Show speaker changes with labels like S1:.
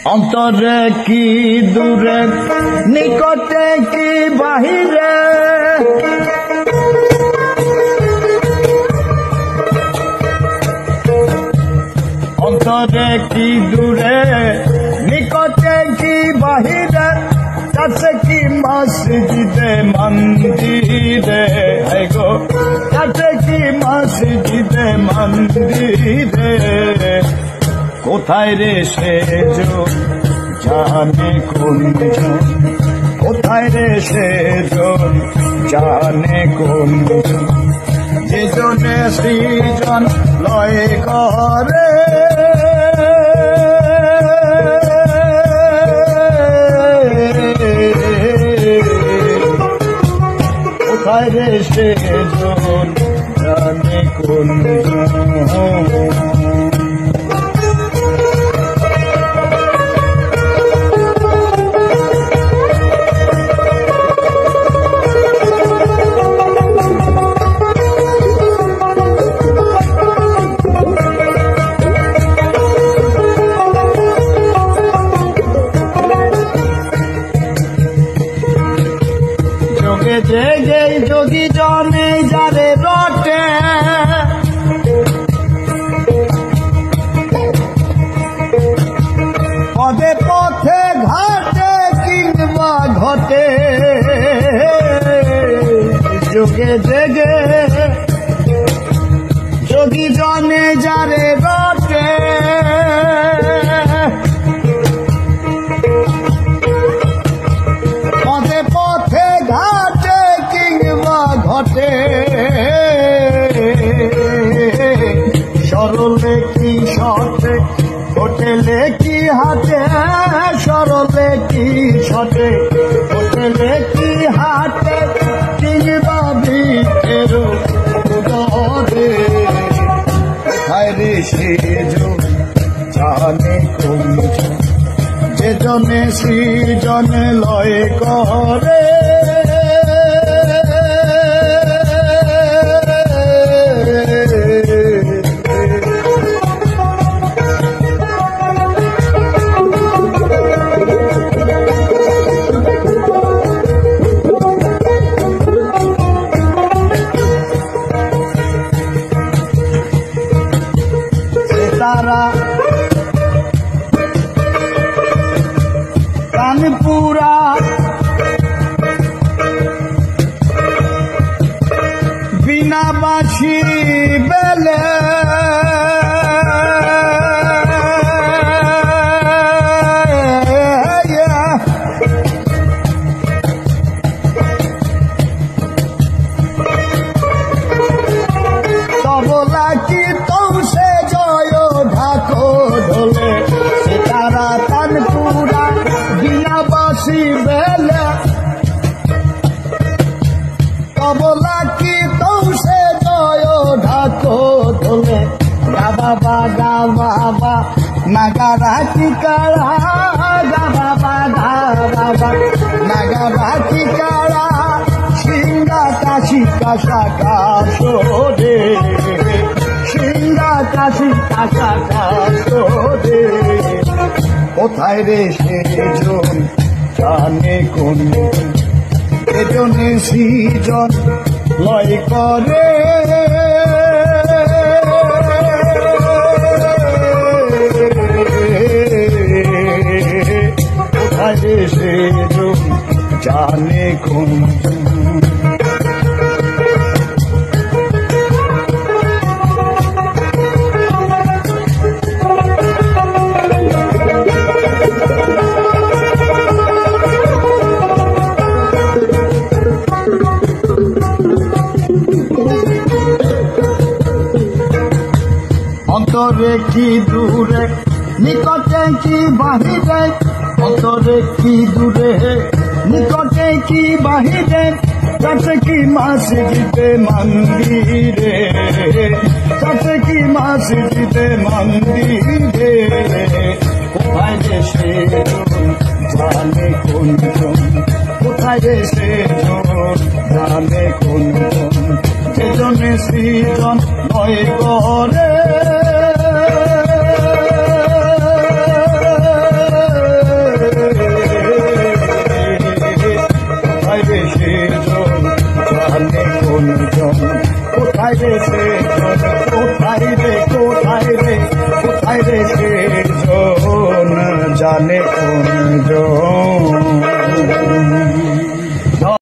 S1: অন্তরে কি দূরে নিকটে কি বাহিরে অন্তরে কি দূরে নিকটে কি বাহিরে কাছে কি মসজিদে মন্দিরে গো কাছে কি মসজিদে মন্দিরে কোথায় রে সেজো জানে কোনজন কোথায় রে সেজন জানে কোনজন যে জনে সৃজন লয় করে কোথায় রে সেজন জানে কোনজন জেগে যোগী জনে যারে রটে পদে পথে ঘাটে কিংবা ঘটে যোগে জেগে যোগী জনে যারে রটে পদে পথে ঘাটে কিংবা ঘটে সরলে কি শটে হোটেলে কি হাটে সরলে কি শটে হোটেলে কি হাটে কিংবা ভিড়ের উদরে কোথায় রে সেজন জানে কোনজন যে জনে সৃজনে লয় করে তারা কানপুরা বিনাবাসী বেলে তবলা কি তৌসে জয় ঢাকো ঢোলে সে তারা কানপুরা বিনাবাসী বেলে তবলা কি তৌসে জয় ঢাকো ঢোলে গা বাবা নাগারা কি কারা গা বাবা নাগারা কি কারা সিংহা কাশি কাশা কাশোরে সিংহা কাশি কাশা কাশোরে কোথায় রে সেজন জানে কোনজন এজনে সৃজন লয় করে কোথায় রে সেজন জানে কোনজন অন্তরে কি দূরে নিকটে কি বাহিরে অন্তরে কি দূরে নিকটে কি বাহিরে কাছে কি মসজিদে মন্দিরে কাছে কি মসজিদে মন্দিরে কোথায় যে সেজন জানে কোনজন কোথায় যে সেজন জানে কোনজন যে জনে সৃজন লয় করে সেজন, জানে কোন জন, কোথায় রে সেজন, কোথায় রে, কোথায় রে, কোথায় রে সেজন, জানে কোন